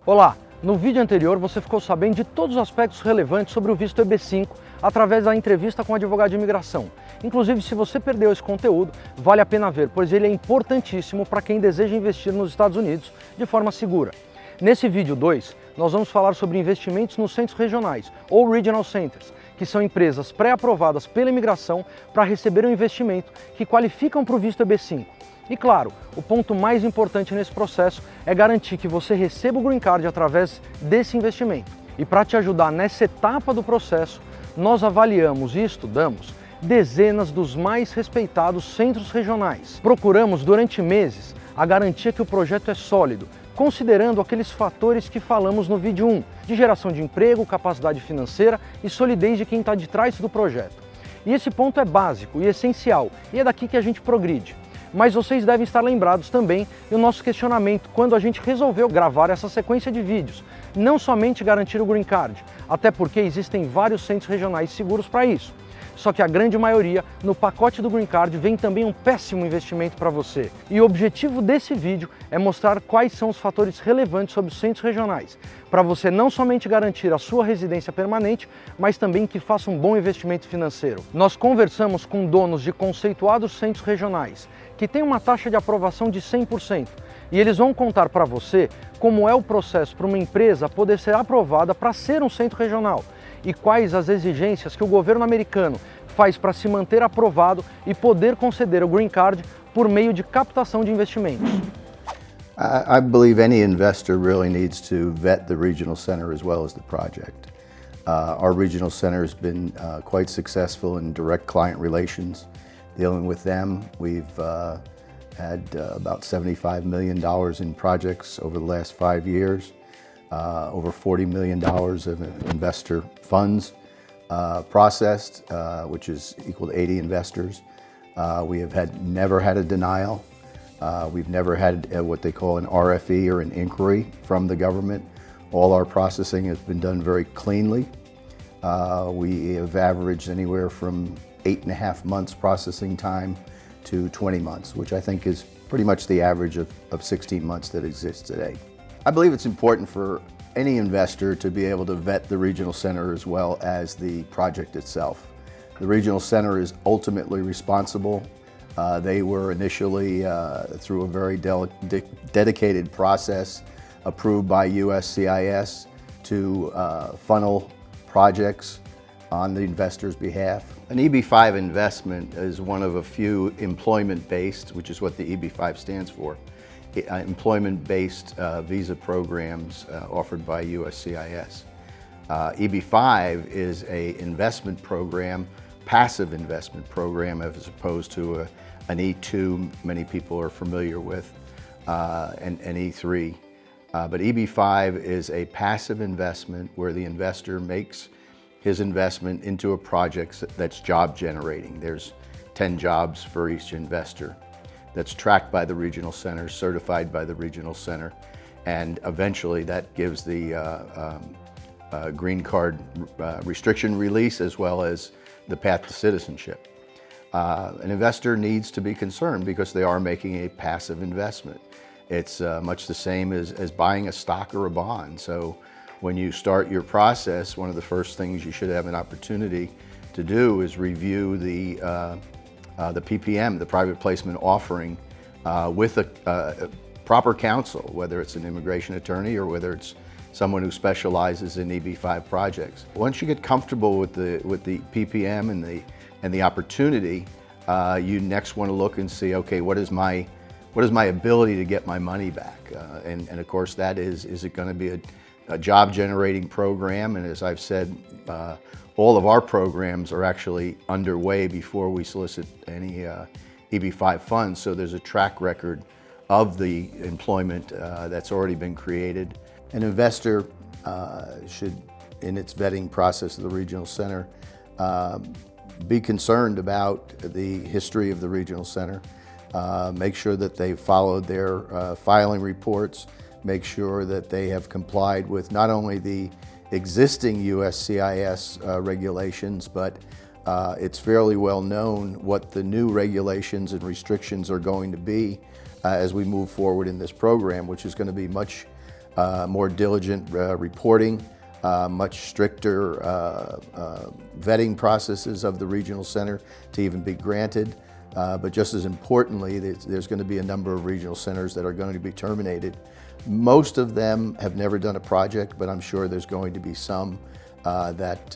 Olá! No vídeo anterior você ficou sabendo de todos os aspectos relevantes sobre o visto EB5 através da entrevista com o advogado de imigração. Inclusive, se você perdeu esse conteúdo, vale a pena ver, pois ele é importantíssimo para quem deseja investir nos Estados Unidos de forma segura. Nesse vídeo 2, nós vamos falar sobre investimentos nos centros regionais, ou Regional Centers, que são empresas pré-aprovadas pela imigração para receber um investimento que qualificam para o visto EB5. E claro, o ponto mais importante nesse processo é garantir que você receba o Green Card através desse investimento. E para te ajudar nessa etapa do processo, nós avaliamos e estudamos dezenas dos mais respeitados centros regionais. Procuramos durante meses a garantia que o projeto é sólido, considerando aqueles fatores que falamos no vídeo 1, de geração de emprego, capacidade financeira e solidez de quem está de trás do projeto. E esse ponto é básico e essencial, e é daqui que a gente progride. Mas vocês devem estar lembrados também do nosso questionamento quando a gente resolveu gravar essa sequência de vídeos. Não somente garantir o Green Card, até porque existem vários centros regionais seguros para isso. Só que a grande maioria, no pacote do Green Card, vem também um péssimo investimento para você. E o objetivo desse vídeo é mostrar quais são os fatores relevantes sobre os centros regionais, para você não somente garantir a sua residência permanente, mas também que faça um bom investimento financeiro. Nós conversamos com donos de conceituados centros regionais, que têm uma taxa de aprovação de 100%, e eles vão contar para você como é o processo para uma empresa poder ser aprovada para ser um centro regional, e quais as exigências que o governo americano faz para se manter aprovado e poder conceder o Green Card por meio de captação de investimentos. I believe any investor really needs to vet the regional center as well as the project. Our regional center has been quite successful in direct client relations. Dealing with them, we've had about $75 million in projects over the last 5 years. Over $40 million of investor funds processed, which is equal to 80 investors. We have never had a denial. We've never had what they call an RFE or an inquiry from the government. All our processing has been done very cleanly. We have averaged anywhere from 8.5 months processing time to 20 months, which I think is pretty much the average of 16 months that exists today. I believe it's important for any investor to be able to vet the regional center as well as the project itself. The regional center is ultimately responsible. They were initially, through a very dedicated process, approved by USCIS to funnel projects on the investor's behalf. An EB-5 investment is one of a few employment-based, which is what the EB-5 stands for, employment-based visa programs offered by USCIS. EB-5 is an investment program, passive investment program, as opposed to an E2 many people are familiar with, and E3. But EB-5 is a passive investment where the investor makes his investment into a project that's job generating. There's 10 jobs for each investor. That's tracked by the regional center, certified by the regional center, and eventually that gives the green card restriction release as well as the path to citizenship. An investor needs to be concerned because they are making a passive investment. It's much the same as buying a stock or a bond. So when you start your process, one of the first things you should have an opportunity to do is review the PPM, the private placement offering, with a proper counsel, whether it's an immigration attorney or whether it's someone who specializes in EB-5 projects. Once you get comfortable with the PPM and the opportunity, you next want to look and see, okay, what is my ability to get my money back? And of course, that is it going to be a job generating program? And as I've said, all of our programs are actually underway before we solicit any EB-5 funds, so there's a track record of the employment that's already been created. An investor should, in its vetting process of the regional center, be concerned about the history of the regional center, make sure that they've followed their filing reports, make sure that they have complied with not only the existing USCIS regulations, but it's fairly well known what the new regulations and restrictions are going to be as we move forward in this program, which is going to be much more diligent reporting, much stricter vetting processes of the regional center to even be granted. But just as importantly, there's going to be a number of regional centers that are going to be terminated. Most of them have never done a project, but I'm sure there's going to be some that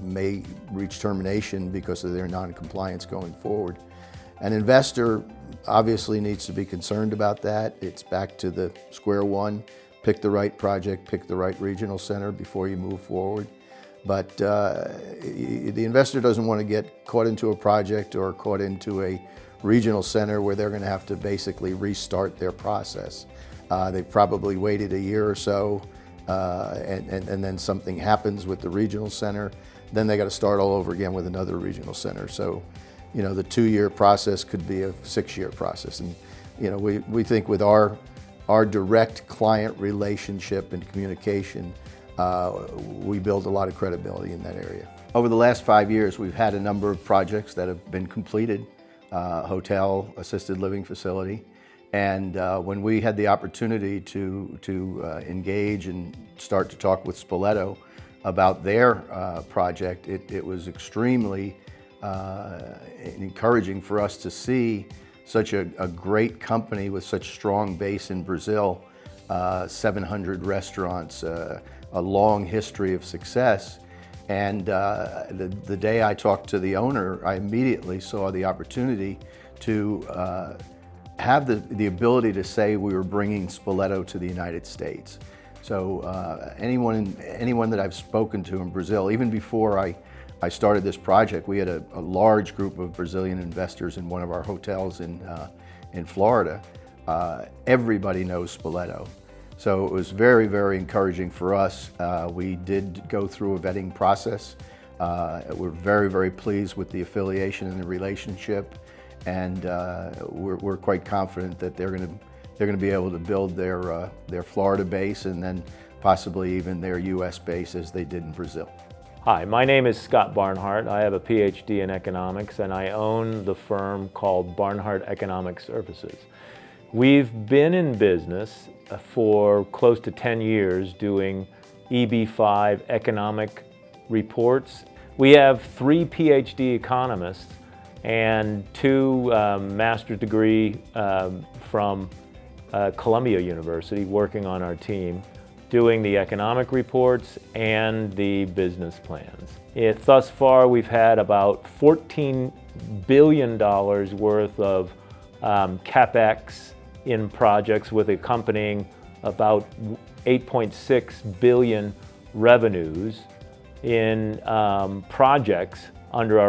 may reach termination because of their non-compliance going forward. An investor obviously needs to be concerned about that. It's back to the square one. Pick the right project, pick the right regional center before you move forward. But the investor doesn't want to get caught into a project or caught into a regional center where they're going to have to basically restart their process. They've probably waited a year or so, and then something happens with the regional center. Then they got to start all over again with another regional center. So, you know, the 2-year process could be a 6-year process. And, you know, we think with our direct client relationship and communication, we build a lot of credibility in that area. Over the last 5 years, we've had a number of projects that have been completed, hotel, assisted living facility. And when we had the opportunity to engage and start to talk with Spoleto about their project, it was extremely encouraging for us to see such a great company with such strong base in Brazil, 700 restaurants, a long history of success. And the day I talked to the owner, I immediately saw the opportunity to have the ability to say we were bringing Spoleto to the United States. So anyone that I've spoken to in Brazil, even before I started this project, we had a large group of Brazilian investors in one of our hotels in Florida. Everybody knows Spoleto. So it was very, very encouraging for us. We did go through a vetting process. We're very, very pleased with the affiliation and the relationship, and we're quite confident that they're going to be able to build their Florida base and then possibly even their U.S. base as they did in Brazil. Hi, my name is Scott Barnhart. I have a PhD in economics, and I own the firm called Barnhart Economic Services. We've been in business for close to 10 years doing EB5 economic reports. We have 3 PhD economists and 2 master's degree from Columbia University working on our team, doing the economic reports and the business plans. Thus far, we've had about $14 billion worth of CapEx in projects with accompanying about 8.6 billion revenues in projects under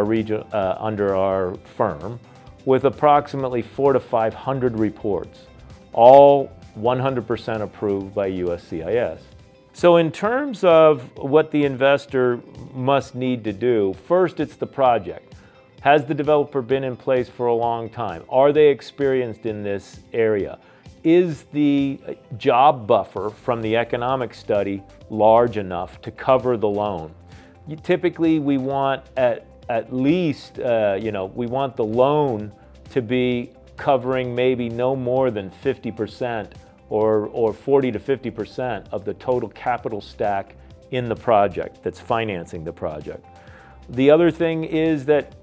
our firm, with approximately 400 to 500 reports, all 100% approved by USCIS. So in terms of what the investor must need to do, first it's the project. Has the developer been in place for a long time? Are they experienced in this area? Is the job buffer from the economic study large enough to cover the loan? Typically we want at least, we want the loan to be covering maybe no more than 50% or 40 to 50% of the total capital stack in the project that's financing the project. The other thing is that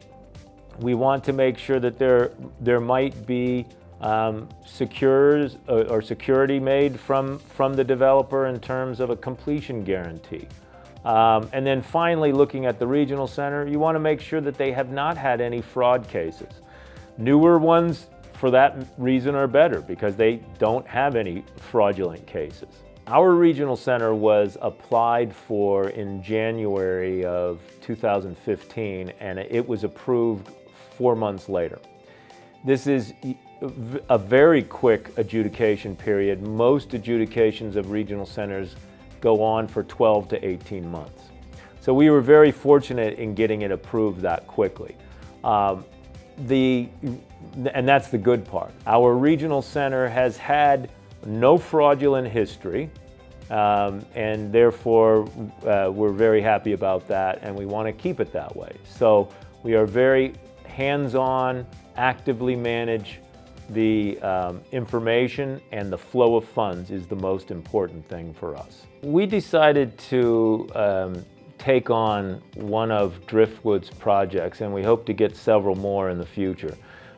we want to make sure that there might be security made from the developer in terms of a completion guarantee. And then finally, looking at the regional center, you want to make sure that they have not had any fraud cases. Newer ones, for that reason, are better because they don't have any fraudulent cases. Our regional center was applied for in January of 2015, and it was approved 4 months later. This is a very quick adjudication period. Most adjudications of regional centers go on for 12 to 18 months. So we were very fortunate in getting it approved that quickly. And that's the good part. Our regional center has had no fraudulent history, and therefore we're very happy about that, and we want to keep it that way. So we are very hands-on, actively manage the information and the flow of funds is the most important thing for us. We decided to take on one of Driftwood's projects, and we hope to get several more in the future.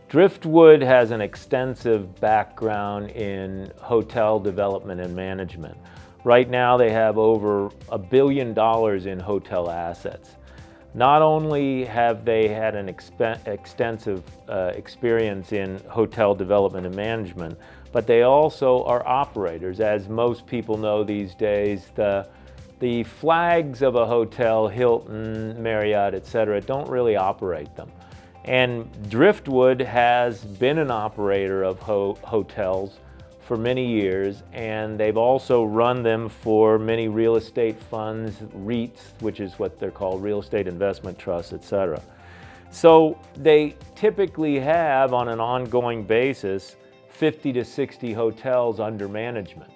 Driftwood has an extensive background in hotel development and management. Right now they have over $1 billion in hotel assets. Not only have they had an extensive experience in hotel development and management, but they also are operators. As most people know these days, the flags of a hotel, Hilton, Marriott, etc., don't really operate them. And Driftwood has been an operator of hotels for many years, and they've also run them for many real estate funds, REITs, which is what they're called, real estate investment trusts, etc. So they typically have, on an ongoing basis, 50 to 60 hotels under management.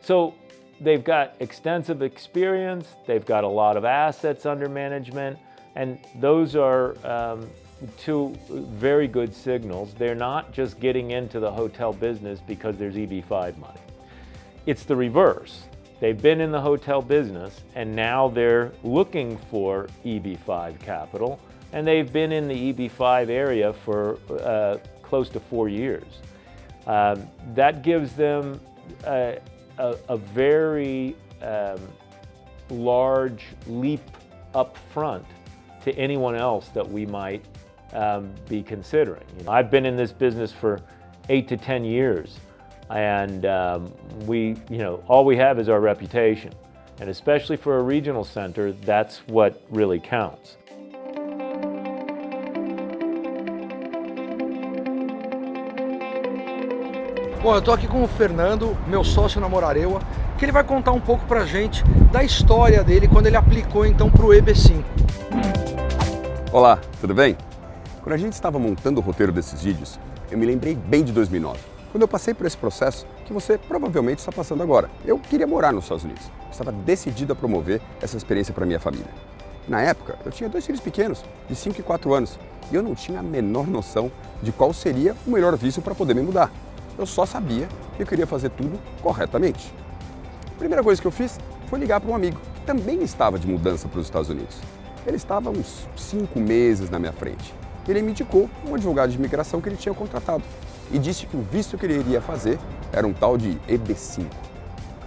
So they've got extensive experience, they've got a lot of assets under management, and those are two very good signals. They're not just getting into the hotel business because there's EB-5 money. It's the reverse. They've been in the hotel business and now they're looking for EB-5 capital, and they've been in the EB-5 area for close to 4 years. That gives them a very large leap up front to anyone else that we might be considering. I've been in this business for 8 to 10 years, and all we have is our reputation, and especially for a regional center, that's what really counts. Bom, eu tô aqui com o Fernando, meu sócio na Morarewa, que ele vai contar um pouco pra gente da história dele quando ele aplicou então pro EB5. Olá, tudo bem? Quando a gente estava montando o roteiro desses vídeos, eu me lembrei bem de 2009, quando eu passei por esse processo que você provavelmente está passando agora. Eu queria morar nos Estados Unidos, estava decidido a promover essa experiência para minha família. Na época, eu tinha 2 filhos pequenos, de 5 e 4 anos, e eu não tinha a menor noção de qual seria o melhor visto para poder me mudar. Eu só sabia que eu queria fazer tudo corretamente. A primeira coisa que eu fiz foi ligar para um amigo que também estava de mudança para os Estados Unidos. Ele estava uns 5 meses na minha frente. Ele me indicou um advogado de imigração que ele tinha contratado e disse que o visto que ele iria fazer era um tal de EB5.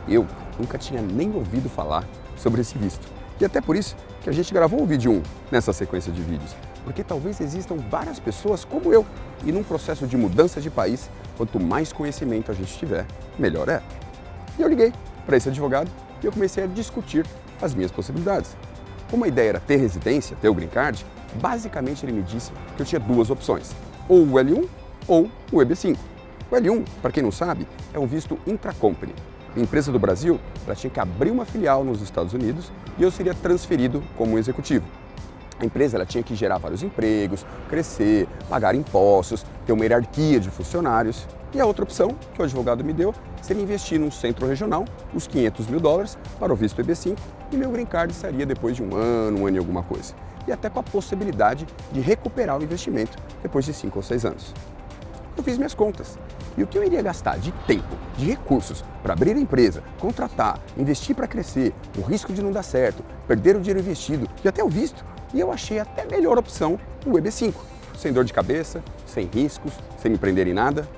Eu nunca tinha nem ouvido falar sobre esse visto. E até por isso que a gente gravou o vídeo 1 nessa sequência de vídeos. Porque talvez existam várias pessoas como eu, e num processo de mudança de país, quanto mais conhecimento a gente tiver, melhor é. E eu liguei para esse advogado e eu comecei a discutir as minhas possibilidades. Como a ideia era ter residência, ter o green card, basicamente ele me disse que eu tinha 2 opções, ou o L1 ou o EB5. O L1, para quem não sabe, é um visto intra-company. A empresa do Brasil, ela tinha que abrir uma filial nos Estados Unidos e eu seria transferido como executivo. A empresa ela tinha que gerar vários empregos, crescer, pagar impostos, ter uma hierarquia de funcionários. E a outra opção que o advogado me deu seria investir num centro regional, os $500 mil para o visto EB5, e meu green card estaria depois de um ano e alguma coisa. E até com a possibilidade de recuperar o investimento depois de 5 ou 6 anos. Eu fiz minhas contas. E o que eu iria gastar de tempo, de recursos para abrir a empresa, contratar, investir para crescer, o risco de não dar certo, perder o dinheiro investido e até o visto, e eu achei até melhor opção o EB5, sem dor de cabeça, sem riscos, sem me prender em nada.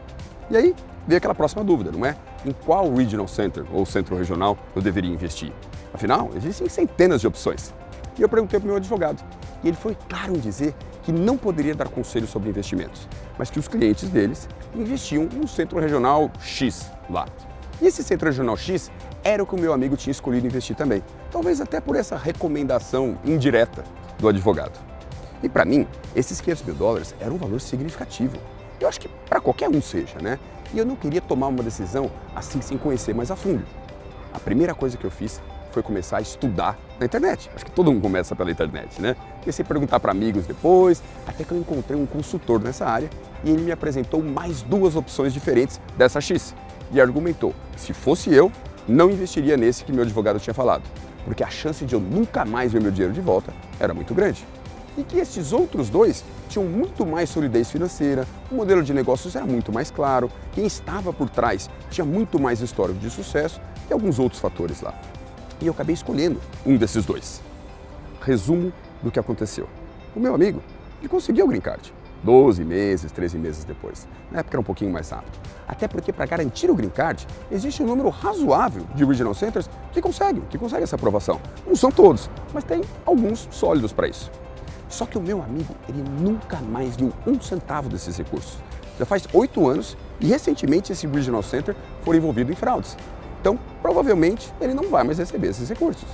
E aí veio aquela próxima dúvida, não é? Em qual Regional Center ou centro regional eu deveria investir? Afinal, existem centenas de opções. E eu perguntei para o meu advogado, e ele foi claro em dizer que não poderia dar conselhos sobre investimentos, mas que os clientes deles investiam no centro regional X lá. E esse centro regional X era o que o meu amigo tinha escolhido investir também, talvez até por essa recomendação indireta do advogado. E para mim, esses $500 mil era um valor significativo. Eu acho que para qualquer um seja, né? E eu não queria tomar uma decisão assim sem conhecer mais a fundo. A primeira coisa que eu fiz foi começar a estudar na internet. Acho que todo mundo começa pela internet, né? Comecei a perguntar para amigos depois, até que eu encontrei um consultor nessa área e ele me apresentou mais 2 opções diferentes dessa X. E argumentou que se fosse eu, não investiria nesse que meu advogado tinha falado, porque a chance de eu nunca mais ver meu dinheiro de volta era muito grande. e que estes outros dois tinham muito mais solidez financeira, o modelo de negócios era muito mais claro, quem estava por trás tinha muito mais histórico de sucesso e alguns outros fatores lá. E eu acabei escolhendo um desses dois. Resumo do que aconteceu. O meu amigo, ele conseguiu o Green Card. 12 meses, 13 meses depois. Na época era um pouquinho mais rápido. Até porque para garantir o Green Card, existe um número razoável de Regional Centers que conseguem essa aprovação. Não são todos, mas tem alguns sólidos para isso. Só que o meu amigo, ele nunca mais viu um centavo desses recursos. Já faz 8 anos e recentemente esse Regional Center foi envolvido em fraudes. Então, provavelmente, ele não vai mais receber esses recursos.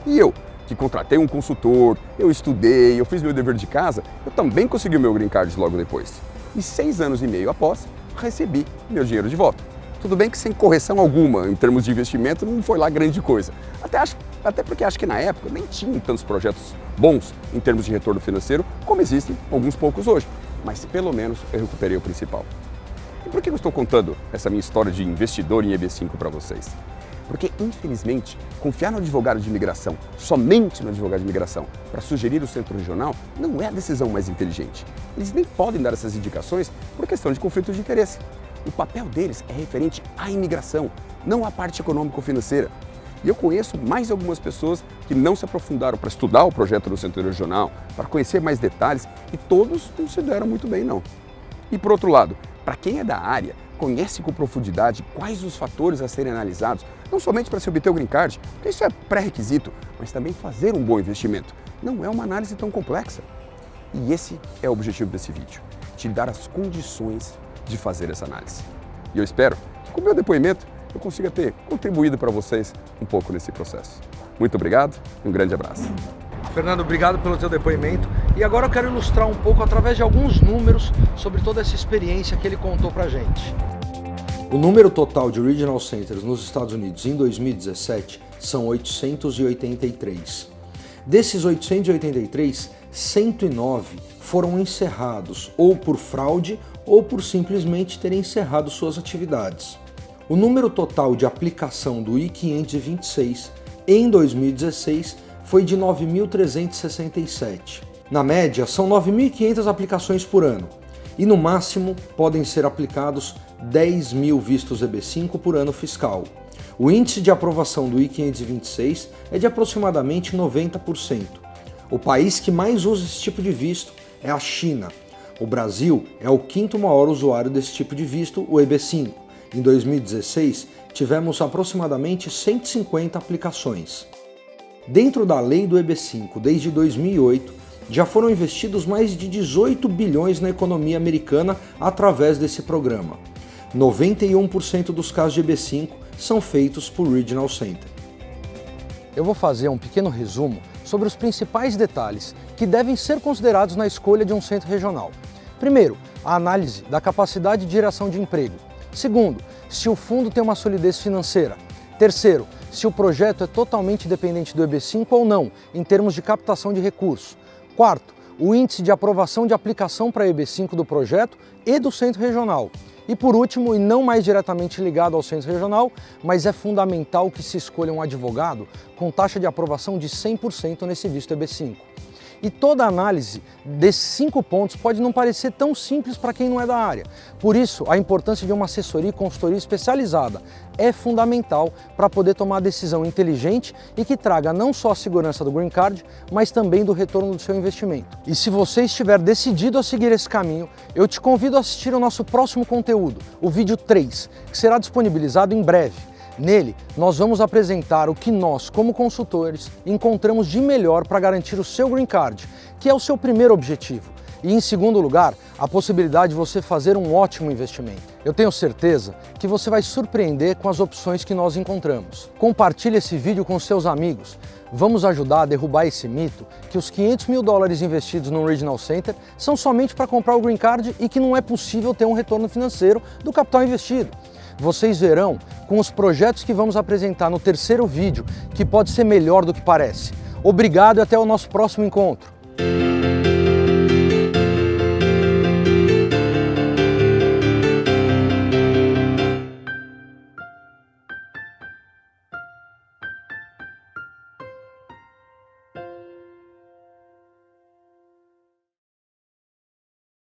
E eu, que contratei um consultor, eu estudei, eu fiz meu dever de casa, eu também consegui o meu Green Card logo depois. E 6 anos e meio após, recebi meu dinheiro de volta. Tudo bem que sem correção alguma, em termos de investimento, não foi lá grande coisa. Até porque acho que na época nem tinham tantos projetos bons em termos de retorno financeiro, como existem alguns poucos hoje. Mas pelo menos eu recuperei o principal. E por que eu estou contando essa minha história de investidor em EB5 para vocês? Porque, infelizmente, confiar no advogado de imigração, somente no advogado de imigração, para sugerir o centro regional, não é a decisão mais inteligente. Eles nem podem dar essas indicações por questão de conflito de interesse. O papel deles é referente à imigração, não à parte econômico-financeira. E eu conheço mais algumas pessoas que não se aprofundaram para estudar o projeto do centro regional, para conhecer mais detalhes, e todos não se deram muito bem, não. E, por outro lado, para quem é da área, conhece com profundidade quais os fatores a serem analisados, não somente para se obter o Green Card, porque isso é pré-requisito, mas também fazer um bom investimento. Não é uma análise tão complexa. E esse é o objetivo desse vídeo, te dar as condições de fazer essa análise. E eu espero que com o meu depoimento eu consiga ter contribuído para vocês um pouco nesse processo. Muito obrigado e um grande abraço. Fernando, obrigado pelo teu depoimento. E agora eu quero ilustrar um pouco através de alguns números sobre toda essa experiência que ele contou pra gente. O número total de Regional Centers nos Estados Unidos em 2017 são 883. Desses 883, 109 foram encerrados ou por fraude ou por simplesmente terem encerrado suas atividades. O número total de aplicação do I-526 em 2016 foi de 9.367. Na média, são 9.500 aplicações por ano e no máximo podem ser aplicados 10.000 vistos EB5 por ano fiscal. O índice de aprovação do I-526 é de aproximadamente 90%. O país que mais usa esse tipo de visto é a China. O Brasil é o 5º maior usuário desse tipo de visto, o EB5. Em 2016, tivemos aproximadamente 150 aplicações. Dentro da lei do EB5, desde 2008, já foram investidos mais de 18 bilhões na economia americana através desse programa. 91% dos casos de EB5 são feitos por Regional Center. Eu vou fazer um pequeno resumo sobre os principais detalhes que devem ser considerados na escolha de um centro regional. Primeiro, a análise da capacidade de geração de emprego. Segundo, se o fundo tem uma solidez financeira. Terceiro, se o projeto é totalmente dependente do EB5 ou não, em termos de captação de recursos. Quarto, o índice de aprovação de aplicação para EB5 do projeto e do centro regional. E por último, e não mais diretamente ligado ao centro regional, mas é fundamental que se escolha um advogado com taxa de aprovação de 100% nesse visto EB5. E toda a análise desses 5 pontos pode não parecer tão simples para quem não é da área. Por isso, a importância de uma assessoria e consultoria especializada é fundamental para poder tomar a decisão inteligente e que traga não só a segurança do Green Card, mas também do retorno do seu investimento. E se você estiver decidido a seguir esse caminho, eu te convido a assistir ao nosso próximo conteúdo, o vídeo 3, que será disponibilizado em breve. Nele, nós vamos apresentar o que nós, como consultores, encontramos de melhor para garantir o seu Green Card, que é o seu primeiro objetivo. E em segundo lugar, a possibilidade de você fazer um ótimo investimento. Eu tenho certeza que você vai surpreender com as opções que nós encontramos. Compartilhe esse vídeo com seus amigos. Vamos ajudar a derrubar esse mito que os $500 mil investidos no Regional Center são somente para comprar o Green Card e que não é possível ter um retorno financeiro do capital investido. Vocês verão com os projetos que vamos apresentar no terceiro vídeo que pode ser melhor do que parece. Obrigado e até o nosso próximo encontro.